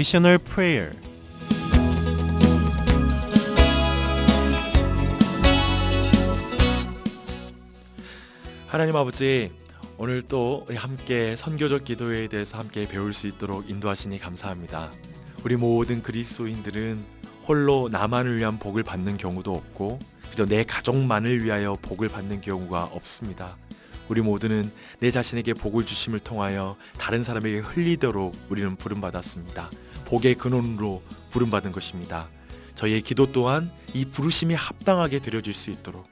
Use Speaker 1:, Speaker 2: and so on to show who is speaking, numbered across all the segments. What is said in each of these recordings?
Speaker 1: 미셔널 프레이어.
Speaker 2: 하나님 아버지, 오늘 또 우리 함께 선교적 기도에 대해서 함께 배울 수 있도록 인도하시니 감사합니다. 우리 모든 그리스도인들은 홀로 나만을 위한 복을 받는 경우도 없고 그저 내 가족만을 위하여 복을 받는 경우가 없습니다. 우리 모두는 내 자신에게 복을 주심을 통하여 다른 사람에게 흘리도록 우리는 부름받았습니다. 복의 근원으로 부름받은 것입니다. 저희의 기도 또한 이 부르심에 합당하게 드려질 수 있도록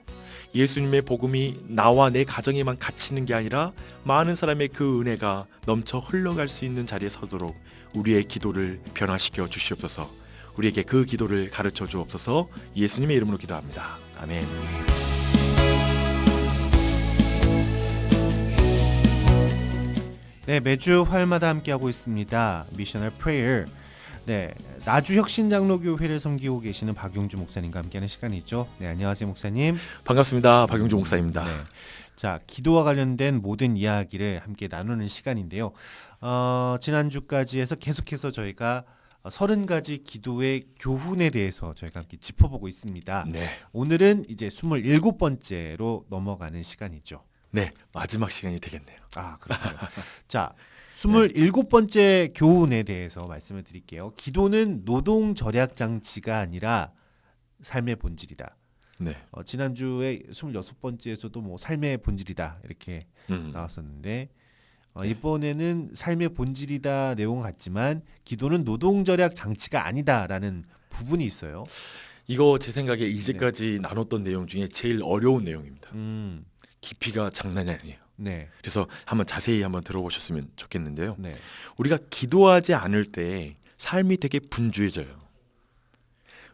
Speaker 2: 예수님의 복음이 나와 내 가정에만 갇히는 게 아니라 많은 사람의 그 은혜가 넘쳐 흘러갈 수 있는 자리에 서도록 우리의 기도를 변화시켜 주시옵소서. 우리에게 그 기도를 가르쳐 주옵소서. 예수님의 이름으로 기도합니다. 아멘.
Speaker 1: 네, 매주 화요일마다 함께하고 있습니다. 미셔널 프레이어. 네, 나주혁신장로교회를 섬기고 계시는 박용주 목사님과 함께하는 시간이죠. 네, 안녕하세요 목사님.
Speaker 2: 반갑습니다. 박용주 목사입니다.
Speaker 1: 네, 자, 기도와 관련된 모든 이야기를 함께 나누는 시간인데요. 지난주까지 해서 계속해서 저희가 30가지 기도의 교훈에 대해서 저희가 함께 짚어보고 있습니다.
Speaker 2: 네.
Speaker 1: 오늘은 이제 27번째로 넘어가는 시간이죠.
Speaker 2: 네, 마지막 시간이 되겠네요.
Speaker 1: 아, 그렇군요. 자, 27번째 교훈에 대해서 말씀을 드릴게요. 기도는 노동 절약 장치가 아니라 삶의 본질이다.
Speaker 2: 네.
Speaker 1: 지난주에 26번째에서도 뭐 삶의 본질이다 이렇게 나왔었는데 이번에는 삶의 본질이다 내용 같지만 기도는 노동 절약 장치가 아니다라는 부분이 있어요.
Speaker 2: 이거 제 생각에 이제까지 나눴던 내용 중에 제일 어려운 내용입니다. 깊이가 장난이 아니에요.
Speaker 1: 네.
Speaker 2: 그래서 자세히 한번 들어보셨으면 좋겠는데요.
Speaker 1: 네.
Speaker 2: 우리가 기도하지 않을 때 삶이 되게 분주해져요.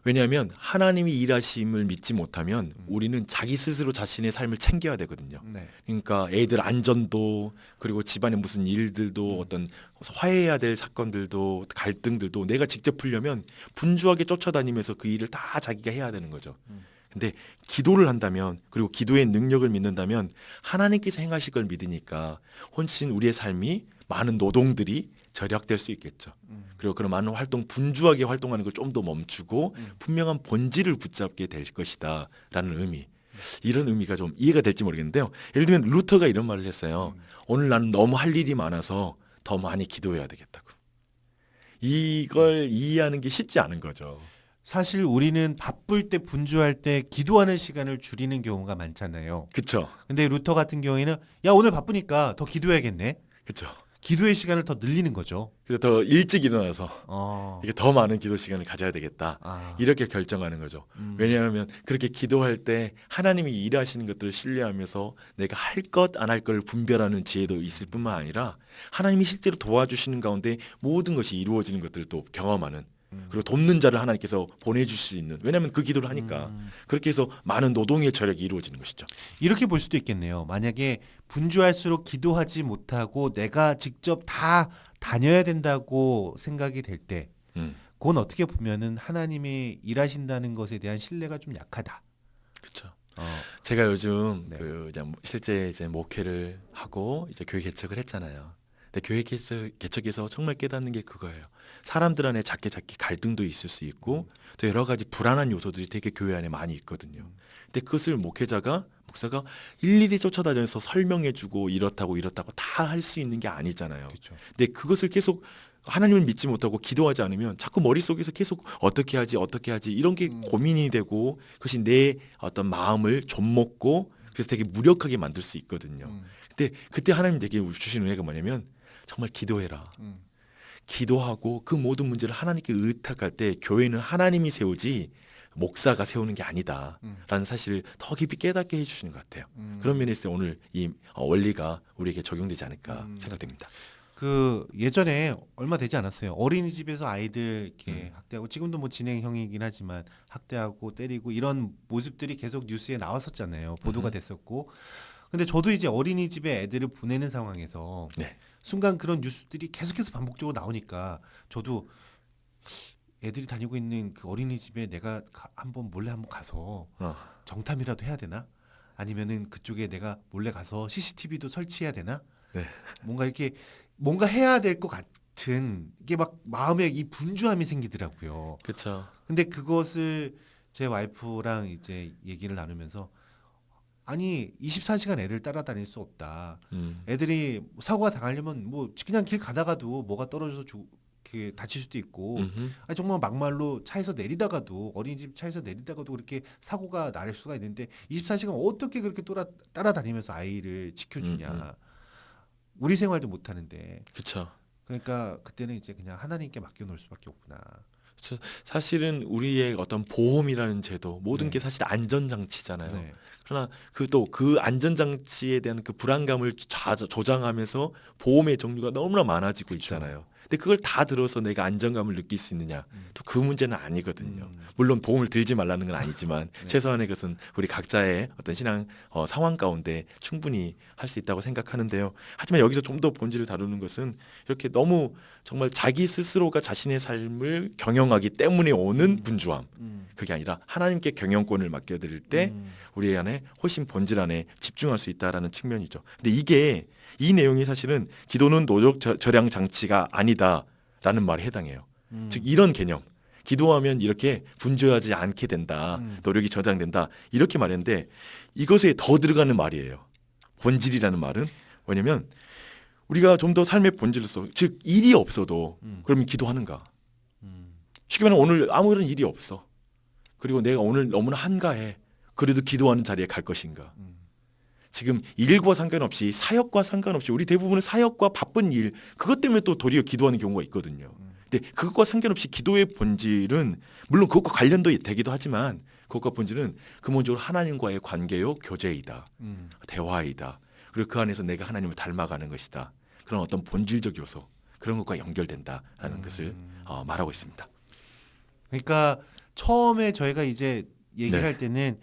Speaker 2: 왜냐하면 하나님이 일하심을 믿지 못하면 우리는 자기 스스로 자신의 삶을 챙겨야 되거든요.
Speaker 1: 네.
Speaker 2: 그러니까 애들 안전도 그리고 집안의 무슨 일들도 어떤 화해해야 될 사건들도 갈등들도 내가 직접 풀려면 분주하게 쫓아다니면서 그 일을 다 자기가 해야 되는 거죠. 근데 기도를 한다면 그리고 기도의 능력을 믿는다면 하나님께서 행하실 걸 믿으니까 훨씬 우리의 삶이 많은 노동들이 절약될 수 있겠죠. 그리고 그런 많은 분주하게 활동하는 걸 좀 더 멈추고 분명한 본질을 붙잡게 될 것이다 라는 의미. 이런 의미가 좀 이해가 될지 모르겠는데요. 예를 들면 루터가 이런 말을 했어요. 오늘 나는 너무 할 일이 많아서 더 많이 기도해야 되겠다고. 이걸 이해하는 게 쉽지 않은 거죠.
Speaker 1: 사실 우리는 바쁠 때 분주할 때 기도하는 시간을 줄이는 경우가 많잖아요.
Speaker 2: 그렇죠.
Speaker 1: 근데 루터 같은 경우에는 야 오늘 바쁘니까 더 기도해야겠네.
Speaker 2: 그렇죠.
Speaker 1: 기도의 시간을 더 늘리는 거죠.
Speaker 2: 그래서 더 일찍 일어나서 이게 더 많은 기도 시간을 가져야 되겠다. 이렇게 결정하는 거죠. 왜냐하면 그렇게 기도할 때 하나님이 일하시는 것들을 신뢰하면서 내가 할 것 안 할 걸 분별하는 지혜도 있을 뿐만 아니라 하나님이 실제로 도와주시는 가운데 모든 것이 이루어지는 것들을 또 경험하는 그리고 돕는 자를 하나님께서 보내줄 수 있는 왜냐하면 그 기도를 하니까 그렇게 해서 많은 노동의 절약이 이루어지는 것이죠.
Speaker 1: 이렇게 볼 수도 있겠네요. 만약에 분주할수록 기도하지 못하고 내가 직접 다 다녀야 된다고 생각이 될 때 그건 어떻게 보면은 하나님이 일하신다는 것에 대한 신뢰가 좀 약하다.
Speaker 2: 그렇죠. 제가 요즘
Speaker 1: 네.
Speaker 2: 실제 이제 목회를 하고 이제 교회 개척을 했잖아요. 근데 교회 개척에서 정말 깨닫는 게 그거예요. 사람들 안에 작게 갈등도 있을 수 있고 또 여러 가지 불안한 요소들이 되게 교회 안에 많이 있거든요. 근데 그것을 목사가 일일이 쫓아다녀서 설명해주고 이렇다고 다 할 수 있는 게 아니잖아요.
Speaker 1: 그렇죠.
Speaker 2: 근데 그것을 계속 하나님을 믿지 못하고 기도하지 않으면 자꾸 머릿속에서 계속 어떻게 하지 이런 게 고민이 되고 그것이 내 어떤 마음을 좀먹고 그래서 되게 무력하게 만들 수 있거든요. 근데 그때 하나님 되게 주시는 은혜가 뭐냐면 정말 기도해라. 기도하고 그 모든 문제를 하나님께 의탁할 때 교회는 하나님이 세우지 목사가 세우는 게 아니다 라는 사실을 더 깊이 깨닫게 해주시는 것 같아요. 그런 면에서 오늘 이 원리가 우리에게 적용되지 않을까 생각됩니다.
Speaker 1: 그 예전에 얼마 되지 않았어요. 어린이집에서 아이들 이렇게 학대하고 지금도 뭐 진행형이긴 하지만 학대하고 때리고 이런 모습들이 계속 뉴스에 나왔었잖아요. 보도가 됐었고. 근데 저도 이제 어린이집에 애들을 보내는 상황에서
Speaker 2: 네.
Speaker 1: 순간 그런 뉴스들이 계속해서 반복적으로 나오니까 저도 애들이 다니고 있는 그 어린이집에 내가 몰래 한번 가서 정탐이라도 해야 되나? 아니면은 그쪽에 내가 몰래 가서 CCTV도 설치해야 되나?
Speaker 2: 네.
Speaker 1: 뭔가 이렇게 뭔가 해야 될 것 같은 이게 막 마음에 이 분주함이 생기더라고요.
Speaker 2: 그렇죠.
Speaker 1: 근데 그것을 제 와이프랑 이제 얘기를 나누면서 아니 24시간 애들 따라다닐 수 없다. 애들이 사고가 당하려면 뭐 그냥 길 가다가도 뭐가 떨어져서 이렇게 다칠 수도 있고
Speaker 2: 음흠.
Speaker 1: 아니 정말 막말로 차에서 내리다가도 어린이집 차에서 내리다가도 그렇게 사고가 날 수가 있는데 24시간 어떻게 그렇게 따라다니면서 아이를 지켜주냐. 우리 생활도 못 하는데
Speaker 2: 그렇죠.
Speaker 1: 그러니까 그때는 이제 그냥 하나님께 맡겨놓을 수밖에 없구나.
Speaker 2: 사실은 우리의 어떤 보험이라는 제도 모든
Speaker 1: 네.
Speaker 2: 게 사실 안전장치잖아요.
Speaker 1: 네.
Speaker 2: 그러나 그 안전장치에 대한 그 불안감을 조장하면서 보험의 종류가 너무나 많아지고
Speaker 1: 그쵸.
Speaker 2: 있잖아요. 근데 그걸 다 들어서 내가 안정감을 느낄 수 있느냐?
Speaker 1: 음.
Speaker 2: 또 그 문제는 아니거든요.
Speaker 1: 음.
Speaker 2: 물론 보험을 들지 말라는 건 아니지만
Speaker 1: 네.
Speaker 2: 최소한의 것은 우리 각자의 어떤 신앙 상황 가운데 충분히 할 수 있다고 생각하는데요. 하지만 여기서 좀 더 본질을 다루는 것은 이렇게 너무 정말 자기 스스로가 자신의 삶을 경영하기 때문에 오는 분주함. 그게 아니라 하나님께 경영권을 맡겨드릴 때 우리 안에 훨씬 본질 안에 집중할 수 있다라는 측면이죠. 근데 이게 이 내용이 사실은 기도는 노적 절약 장치가 아니다라는 말에 해당해요. 즉 이런 개념. 기도하면 이렇게 분주하지 않게 된다. 노력이 저장된다. 이렇게 말했는데 이것에 더 들어가는 말이에요. 본질이라는 말은 뭐냐면 우리가 좀 더 삶의 본질로서 즉 일이 없어도 그러면 기도하는가? 쉽게 말하면 오늘 아무런 일이 없어. 그리고 내가 오늘 너무나 한가해. 그래도 기도하는 자리에 갈 것인가? 지금 일과 상관없이 사역과 상관없이 우리 대부분은 사역과 바쁜 일 그것 때문에 또 도리어 기도하는 경우가 있거든요. 근데 그것과 상관없이 기도의 본질은 물론 그것과 관련도 되기도 하지만 그것과 본질은 근본적으로 하나님과의 관계요 교제이다. 대화이다. 그리고 그 안에서 내가 하나님을 닮아가는 것이다. 그런 어떤 본질적 요소 그런 것과 연결된다라는 것을 말하고 있습니다.
Speaker 1: 그러니까 처음에 저희가 이제 얘기를
Speaker 2: 네.
Speaker 1: 할 때는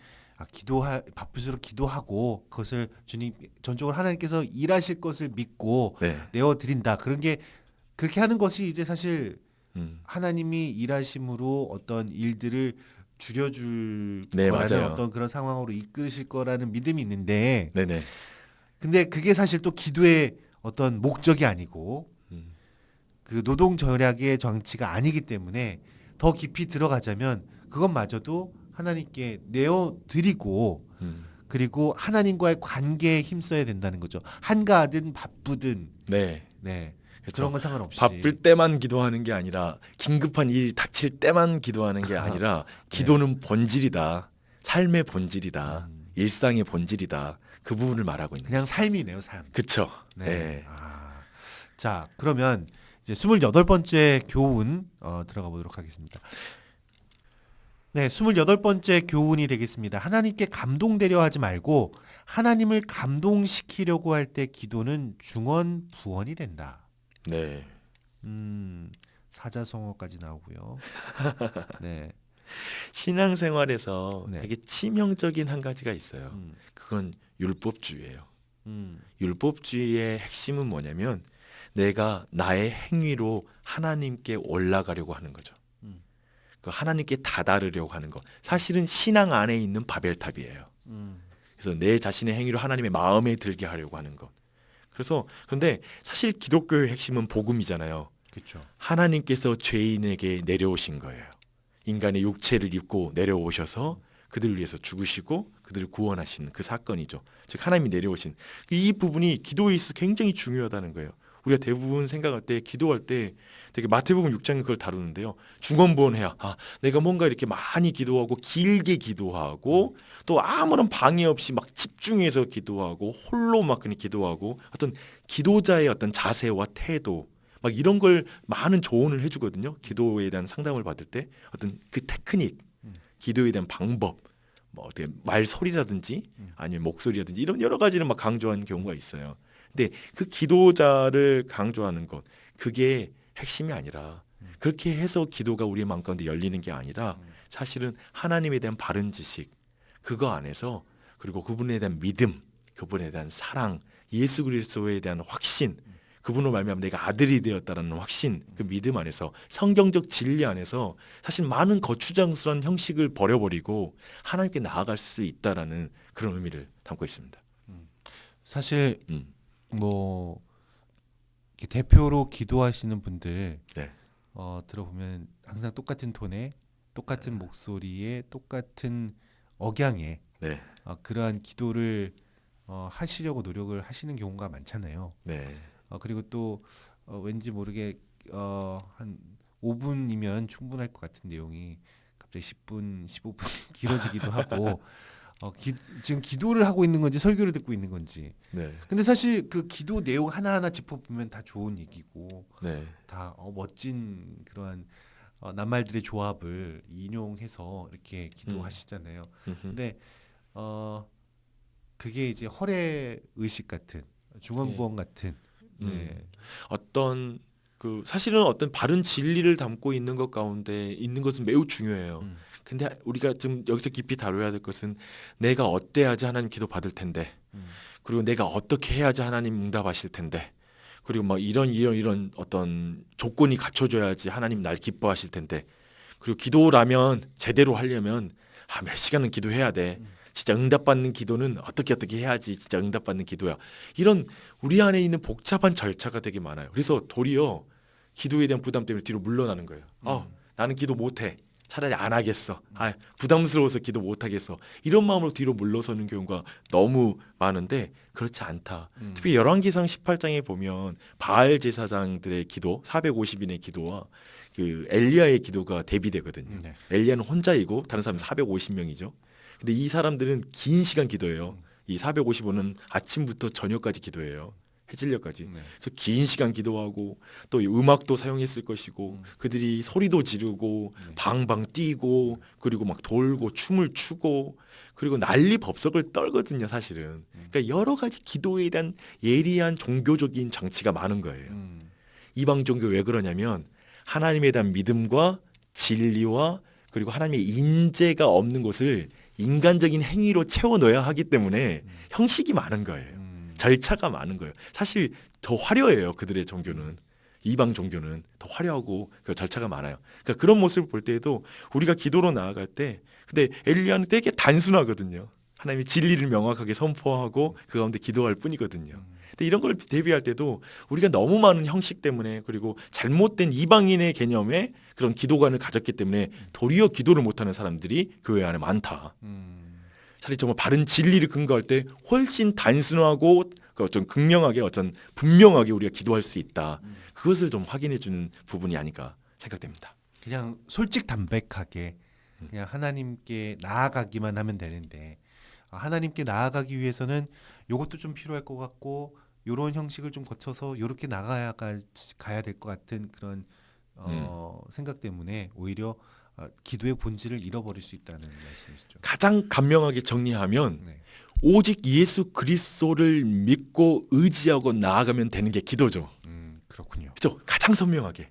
Speaker 1: 바쁠수록 기도하고 그것을 주님 전적으로 하나님께서 일하실 것을 믿고
Speaker 2: 네.
Speaker 1: 내어 드린다. 그런 게 그렇게 하는 것이 이제 사실
Speaker 2: 음.
Speaker 1: 하나님이 일하심으로 어떤 일들을 줄여줄
Speaker 2: 네,
Speaker 1: 거라는
Speaker 2: 맞아요.
Speaker 1: 어떤 그런 상황으로 이끄실 거라는 믿음이 있는데
Speaker 2: 네네.
Speaker 1: 근데 그게 사실 또 기도의 어떤 목적이 아니고
Speaker 2: 음.
Speaker 1: 그 노동 절약의 정치가 아니기 때문에 더 깊이 들어가자면 그것마저도 하나님께 내어 드리고
Speaker 2: 음.
Speaker 1: 그리고 하나님과의 관계에 힘써야 된다는 거죠. 한가하든 바쁘든
Speaker 2: 네.
Speaker 1: 네.
Speaker 2: 그렇죠.
Speaker 1: 그런 건 상관없이
Speaker 2: 바쁠 때만 기도하는 게 아니라 긴급한 일 닥칠 때만 기도하는 게 아니라 기도는 본질이다. 삶의 본질이다. 일상의 본질이다. 그 부분을 말하고 있는
Speaker 1: 그냥
Speaker 2: 거죠.
Speaker 1: 삶이네요, 삶.
Speaker 2: 그렇죠.
Speaker 1: 네.
Speaker 2: 네.
Speaker 1: 자, 그러면 이제 28번째 교훈 들어가 보도록 하겠습니다. 네, 28번째 교훈이 되겠습니다. 하나님께 감동되려 하지 말고 하나님을 감동시키려고 할 때 기도는 중언부언이 된다.
Speaker 2: 네.
Speaker 1: 사자성어까지 나오고요. 네.
Speaker 2: 신앙생활에서
Speaker 1: 네.
Speaker 2: 되게 치명적인 한 가지가 있어요.
Speaker 1: 음,
Speaker 2: 그건 율법주의예요.
Speaker 1: 음,
Speaker 2: 율법주의의 핵심은 뭐냐면 내가 나의 행위로 하나님께 올라가려고 하는 거죠.
Speaker 1: 음.
Speaker 2: 그 하나님께 다다르려고 하는 거. 사실은 신앙 안에 있는 바벨탑이에요. 그래서 내 자신의 행위로 하나님의 마음에 들게 하려고 하는 것. 그래서 그런데 사실 기독교의 핵심은 복음이잖아요.
Speaker 1: 그렇죠.
Speaker 2: 하나님께서 죄인에게 내려오신 거예요. 인간의 육체를 입고 내려오셔서 그들을 위해서 죽으시고 그들을 구원하신 그 사건이죠. 즉 하나님이 내려오신 이 부분이 기도에 있어서 굉장히 중요하다는 거예요. 우리가 대부분 생각할 때 기도할 때 되게 마태복음 6장에 그걸 다루는데요. 중언부언해야 내가 뭔가 이렇게 많이 기도하고 길게 기도하고 또 아무런 방해 없이 막 집중해서 기도하고 홀로 막 그냥 기도하고 어떤 기도자의 어떤 자세와 태도 막 이런 걸 많은 조언을 해주거든요. 기도에 대한 상담을 받을 때 어떤 그 테크닉, 기도에 대한 방법, 뭐 어떻게 말소리라든지 아니면 목소리라든지 이런 여러 가지를 막 강조하는 경우가 있어요. 근데 그 기도자를 강조하는 것 그게 핵심이 아니라 그렇게 해서 기도가 우리의 마음 가운데 열리는 게 아니라 사실은 하나님에 대한 바른 지식 그거 안에서 그리고 그분에 대한 믿음, 그분에 대한 사랑, 예수 그리스도에 대한 확신 그분으로 말미암아 내가 아들이 되었다라는 확신, 그 믿음 안에서 성경적 진리 안에서 사실 많은 거추장스러운 형식을 버려버리고 하나님께 나아갈 수 있다라는 그런 의미를 담고 있습니다.
Speaker 1: 사실
Speaker 2: 음.
Speaker 1: 뭐 이렇게 대표로 기도하시는 분들
Speaker 2: 네.
Speaker 1: 들어보면 항상 똑같은 톤에 똑같은 목소리에 똑같은 억양에
Speaker 2: 네.
Speaker 1: 그러한 기도를 하시려고 노력을 하시는 경우가 많잖아요.
Speaker 2: 네.
Speaker 1: 그리고 또 왠지 모르게 한 5분이면 충분할 것 같은 내용이 갑자기 10분, 15분 길어지기도 하고 지금 기도를 하고 있는 건지 설교를 듣고 있는 건지.
Speaker 2: 네.
Speaker 1: 근데 사실 그 기도 내용 하나하나 짚어보면 다 좋은 얘기고
Speaker 2: 네.
Speaker 1: 다 멋진 그러한 낱말들의 조합을 인용해서 이렇게 기도하시잖아요.
Speaker 2: 음흠.
Speaker 1: 근데 그게 이제 허례 의식 같은 중언부언 같은 네.
Speaker 2: 어떤 그 사실은 어떤 바른 진리를 담고 있는 것 가운데 있는 것은 매우 중요해요.
Speaker 1: 음,
Speaker 2: 근데 우리가 좀 여기서 깊이 다뤄야 될 것은 내가 어때야지 하나님 기도 받을 텐데,
Speaker 1: 음,
Speaker 2: 그리고 내가 어떻게 해야지 하나님 응답하실 텐데, 그리고 막 이런 어떤 조건이 갖춰져야지 하나님 날 기뻐하실 텐데, 그리고 기도라면 제대로 하려면 몇 시간은 기도해야 돼.
Speaker 1: 음.
Speaker 2: 진짜 응답받는 기도는 어떻게 해야지 진짜 응답받는 기도야. 이런 우리 안에 있는 복잡한 절차가 되게 많아요. 그래서 도리어 기도에 대한 부담 때문에 뒤로 물러나는 거예요. 나는 기도 못해. 차라리 안 하겠어. 부담스러워서 기도 못 하겠어. 이런 마음으로 뒤로 물러서는 경우가 너무 많은데 그렇지 않다. 특히 열왕기상 18장에 보면 바알 제사장들의 기도, 450인의 기도와 그 엘리야의 기도가 대비되거든요.
Speaker 1: 네.
Speaker 2: 엘리야는 혼자이고 다른 사람은 450명이죠. 근데 이 사람들은 긴 시간 기도해요. 이 455는 아침부터 저녁까지 기도해요. 해질녘까지.
Speaker 1: 네.
Speaker 2: 그래서 긴 시간 기도하고 또 음악도 사용했을 것이고 그들이 소리도 지르고
Speaker 1: 네.
Speaker 2: 방방 뛰고 그리고 막 돌고 춤을 추고 그리고 난리 법석을 떨거든요, 사실은. 그러니까 여러 가지 기도에 대한 예리한 종교적인 장치가 많은 거예요. 이방 종교 왜 그러냐면 하나님에 대한 믿음과 진리와 그리고 하나님의 인재가 없는 것을 인간적인 행위로 채워 넣어야 하기 때문에 형식이 많은 거예요. 절차가 많은 거예요. 사실 더 화려해요. 그들의 종교는. 이방 종교는 더 화려하고 그 절차가 많아요. 그러니까 그런 모습을 볼 때에도 우리가 기도로 나아갈 때 근데 엘리야는 되게 단순하거든요. 하나님의 진리를 명확하게 선포하고 그 가운데 기도할 뿐이거든요. 근데 이런 걸 대비할 때도 우리가 너무 많은 형식 때문에 그리고 잘못된 이방인의 개념에 그런 기도관을 가졌기 때문에 도리어 기도를 못하는 사람들이 교회 안에 많다. 차라리 정말 바른 진리를 근거할 때 훨씬 단순하고 어떤 극명하게 어떤 분명하게 우리가 기도할 수 있다. 그것을 좀 확인해 주는 부분이 아닐까 생각됩니다.
Speaker 1: 그냥 솔직담백하게 그냥 하나님께 나아가기만 하면 되는데 하나님께 나아가기 위해서는 요것도 좀 필요할 것 같고 요런 형식을 좀 거쳐서 요렇게 가야 될 것 같은 그런 생각 때문에 오히려 기도의 본질을 잃어버릴 수 있다는 말씀이시죠.
Speaker 2: 가장 간명하게 정리하면
Speaker 1: 네.
Speaker 2: 오직 예수 그리스도를 믿고 의지하고 나아가면 되는 게 기도죠.
Speaker 1: 그렇군요.
Speaker 2: 그렇죠? 가장 선명하게.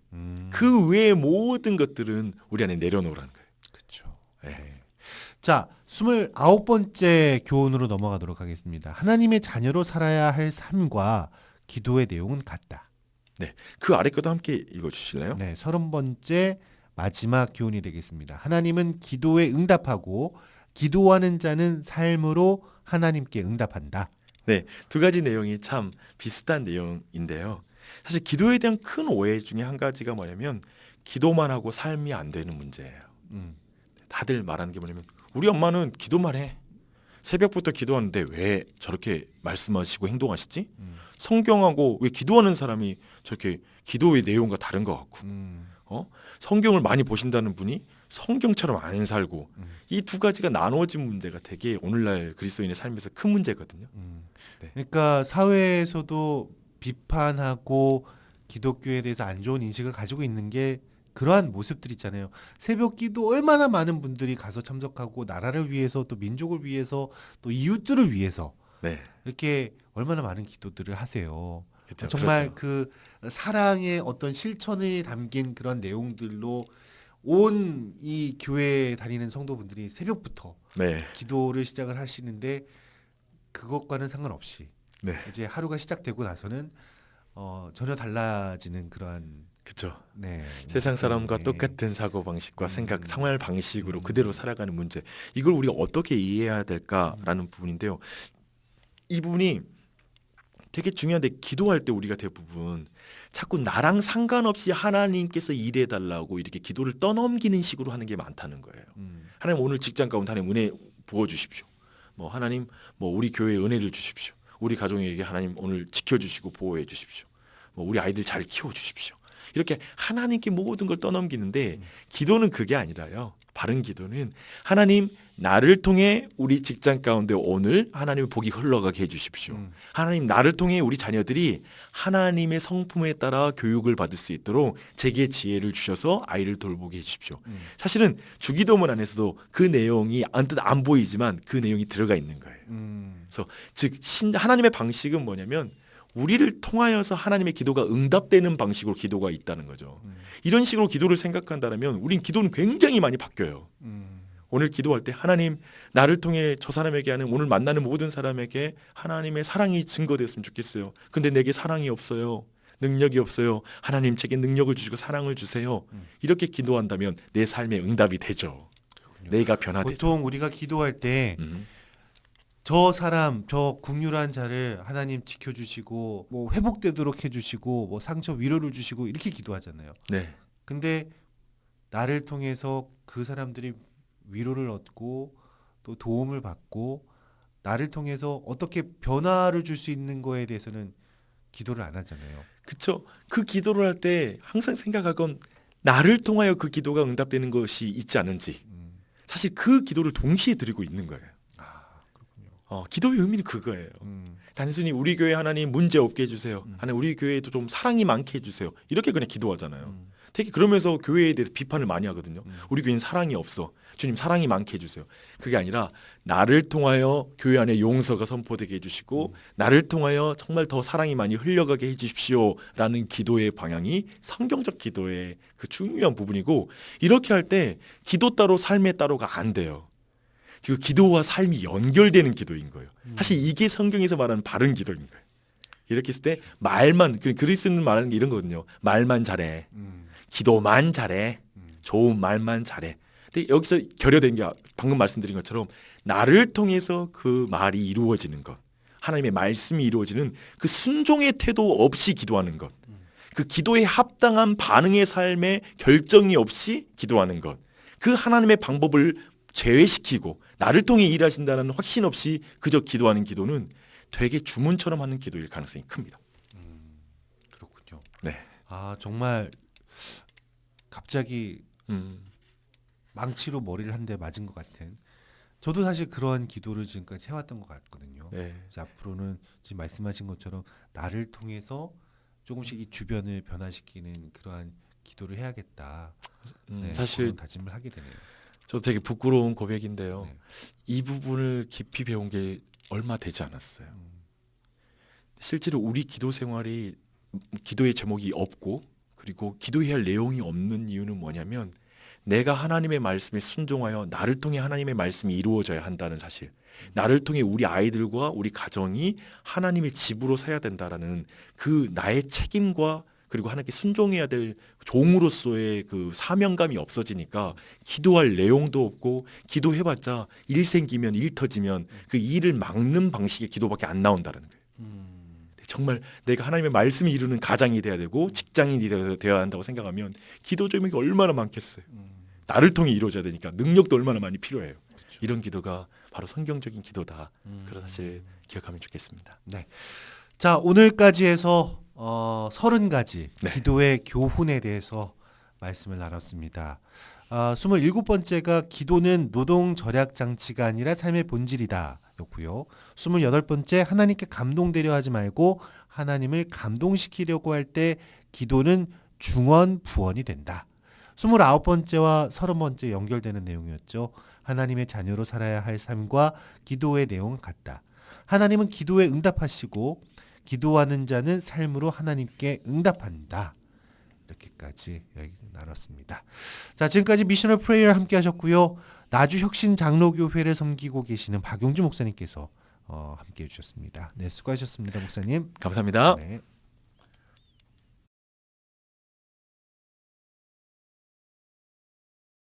Speaker 2: 그 외의 모든 것들은 우리 안에 내려놓으라는 거예요.
Speaker 1: 그렇죠.
Speaker 2: 네.
Speaker 1: 네. 자, 29번째 교훈으로 넘어가도록 하겠습니다. 하나님의 자녀로 살아야 할 삶과 기도의 내용은 같다.
Speaker 2: 그 아래 것도 함께 읽어주실래요?
Speaker 1: 네, 30번째 마지막 교훈이 되겠습니다. 하나님은 기도에 응답하고 기도하는 자는 삶으로 하나님께 응답한다.
Speaker 2: 네, 두 가지 내용이 참 비슷한 내용인데요. 사실 기도에 대한 큰 오해 중에 한 가지가 뭐냐면 기도만 하고 삶이 안 되는 문제예요. 다들 말하는 게 뭐냐면 우리 엄마는 기도만 해. 새벽부터 기도하는데 왜 저렇게 말씀하시고 행동하시지? 성경하고 왜 기도하는 사람이 저렇게 기도의 내용과 다른 것 같고 성경을 많이 보신다는 분이 성경처럼 안 살고 이 두 가지가 나눠진 문제가 되게 오늘날 그리스도인의 삶에서 큰 문제거든요. 네.
Speaker 1: 그러니까 사회에서도 비판하고 기독교에 대해서 안 좋은 인식을 가지고 있는 게 그러한 모습들 있잖아요. 새벽 기도 얼마나 많은 분들이 가서 참석하고 나라를 위해서 또 민족을 위해서 또 이웃들을 위해서
Speaker 2: 네,
Speaker 1: 이렇게 얼마나 많은 기도들을 하세요.
Speaker 2: 그렇죠.
Speaker 1: 정말
Speaker 2: 그렇죠.
Speaker 1: 그 사랑의 어떤 실천이 담긴 그런 내용들로 온 이 교회에 다니는 성도분들이 새벽부터
Speaker 2: 네,
Speaker 1: 기도를 시작을 하시는데 그것과는 상관없이
Speaker 2: 네,
Speaker 1: 이제 하루가 시작되고 나서는 전혀 달라지는 그러한
Speaker 2: 그렇죠.
Speaker 1: 네,
Speaker 2: 세상 사람과
Speaker 1: 때문에
Speaker 2: 똑같은 사고 방식과 생각,
Speaker 1: 음.
Speaker 2: 생활 방식으로 그대로 살아가는 문제. 이걸 우리가 어떻게 이해해야 될까라는 부분인데요. 이 부분이 되게 중요한데 기도할 때 우리가 대부분 자꾸 나랑 상관없이 하나님께서 일해달라고 이렇게 기도를 떠넘기는 식으로 하는 게 많다는 거예요. 하나님 오늘 직장 가운데 하나님 은혜 부어주십시오. 뭐 하나님 뭐 우리 교회에 은혜를 주십시오. 우리 가정에게 하나님 오늘 지켜주시고 보호해 주십시오. 뭐 우리 아이들 잘 키워주십시오. 이렇게 하나님께 모든 걸 떠넘기는데 기도는 그게 아니라요. 바른 기도는 하나님 나를 통해 우리 직장 가운데 오늘 하나님의 복이 흘러가게 해주십시오. 하나님 나를 통해 우리 자녀들이 하나님의 성품에 따라 교육을 받을 수 있도록 제게 지혜를 주셔서 아이를 돌보게 해주십시오. 사실은 주기도문 안에서도 그 내용이 언뜻 안 보이지만 그 내용이 들어가 있는 거예요. 그래서 즉 하나님의 방식은 뭐냐면 우리를 통하여서 하나님의 기도가 응답되는 방식으로 기도가 있다는 거죠. 이런 식으로 기도를 생각한다면 우린 기도는 굉장히 많이 바뀌어요. 오늘 기도할 때 하나님 나를 통해 저 사람에게 하는 오늘 만나는 모든 사람에게 하나님의 사랑이 증거됐으면 좋겠어요. 근데 내게 사랑이 없어요. 능력이 없어요. 하나님 제게 능력을 주시고 사랑을 주세요. 이렇게 기도한다면 내 삶의 응답이 되죠. 내가 변화되죠.
Speaker 1: 보통 우리가 기도할 때 저 사람, 저 국률한 자를 하나님 지켜주시고 뭐 회복되도록 해주시고 뭐 상처 위로를 주시고 이렇게 기도하잖아요.
Speaker 2: 네.
Speaker 1: 근데 나를 통해서 그 사람들이 위로를 얻고 또 도움을 받고 나를 통해서 어떻게 변화를 줄 수 있는 거에 대해서는 기도를 안 하잖아요.
Speaker 2: 그쵸. 그 기도를 할 때 항상 생각할 건 나를 통하여 그 기도가 응답되는 것이 있지 않은지 사실 그 기도를 동시에 드리고 있는 거예요.
Speaker 1: 그렇군요.
Speaker 2: 기도의 의미는 그거예요. 단순히 우리 교회 하나님 문제 없게 해주세요. 하나님 우리 교회에도 좀 사랑이 많게 해주세요. 이렇게 그냥 기도하잖아요. 되게 그러면서 교회에 대해서 비판을 많이 하거든요. 우리 교회는 사랑이 없어. 주님 사랑이 많게 해주세요. 그게 아니라 나를 통하여 교회 안에 용서가 선포되게 해주시고 나를 통하여 정말 더 사랑이 많이 흘러가게 해주십시오 라는 기도의 방향이 성경적 기도의 그 중요한 부분이고 이렇게 할 때 기도 따로 삶에 따로가 안 돼요. 지금 기도와 삶이 연결되는 기도인 거예요. 사실 이게 성경에서 말하는 바른 기도인 거예요. 이렇게 했을 때 말만 그리스도는 말하는 게 이런 거거든요. 말만 잘해. 기도만 잘해. 좋은 말만 잘해. 근데 여기서 결여된 게 방금 말씀드린 것처럼 나를 통해서 그 말이 이루어지는 것. 하나님의 말씀이 이루어지는 그 순종의 태도 없이 기도하는 것. 그 기도에 합당한 반응의 삶에 결정이 없이 기도하는 것. 그 하나님의 방법을 제외시키고 나를 통해 일하신다는 확신 없이 그저 기도하는 기도는 되게 주문처럼 하는 기도일 가능성이 큽니다.
Speaker 1: 그렇군요.
Speaker 2: 네.
Speaker 1: 아 정말 갑자기
Speaker 2: 음.
Speaker 1: 망치로 머리를 한 대 맞은 것 같은. 저도 사실 그런 기도를 지금까지 해왔던 것 같거든요.
Speaker 2: 네.
Speaker 1: 그래서 앞으로는 지금 말씀하신 것처럼 나를 통해서 조금씩 이 주변을 변화시키는 그러한 기도를 해야겠다. 네,
Speaker 2: 사실
Speaker 1: 그런 다짐을 하게 되네요.
Speaker 2: 저도 되게 부끄러운 고백인데요.
Speaker 1: 네.
Speaker 2: 이 부분을 깊이 배운 게 얼마 되지 않았어요. 실제로 우리 기도 생활이 기도의 제목이 없고 그리고 기도해야 할 내용이 없는 이유는 뭐냐면 내가 하나님의 말씀에 순종하여 나를 통해 하나님의 말씀이 이루어져야 한다는 사실, 나를 통해 우리 아이들과 우리 가정이 하나님의 집으로 서야 된다라는 그 나의 책임과 그리고 하나님께 순종해야 될 종으로서의 그 사명감이 없어지니까 기도할 내용도 없고 기도해봤자 일 생기면 일 터지면 그 일을 막는 방식의 기도밖에 안 나온다는 거예요. 정말 내가 하나님의 말씀이 이루는 가장이 돼야 되고 직장인이 되어야 한다고 생각하면 기도 제목이 얼마나 많겠어요. 나를 통해 이루어져야 되니까 능력도 얼마나 많이 필요해요. 그렇죠. 이런 기도가 바로 성경적인 기도다. 그런 사실 기억하면 좋겠습니다.
Speaker 1: 네. 자 오늘까지 해서 30가지
Speaker 2: 네.
Speaker 1: 기도의 교훈에 대해서 말씀을 나눴습니다. 27번째가 기도는 노동 절약 장치가 아니라 삶의 본질이다 였고요. 28번째 하나님께 감동되려 하지 말고 하나님을 감동시키려고 할 때 기도는 중언 부언이 된다. 29번째와 30번째 연결되는 내용이었죠. 하나님의 자녀로 살아야 할 삶과 기도의 내용은 같다. 하나님은 기도에 응답하시고 기도하는 자는 삶으로 하나님께 응답한다. 이렇게까지 이야기 나눴습니다. 자, 지금까지 미셔널 프레이어 함께 하셨고요. 나주 혁신 장로교회를 섬기고 계시는 박용주 목사님께서 함께 해주셨습니다. 네, 수고하셨습니다, 목사님.
Speaker 2: 감사합니다.
Speaker 1: 네.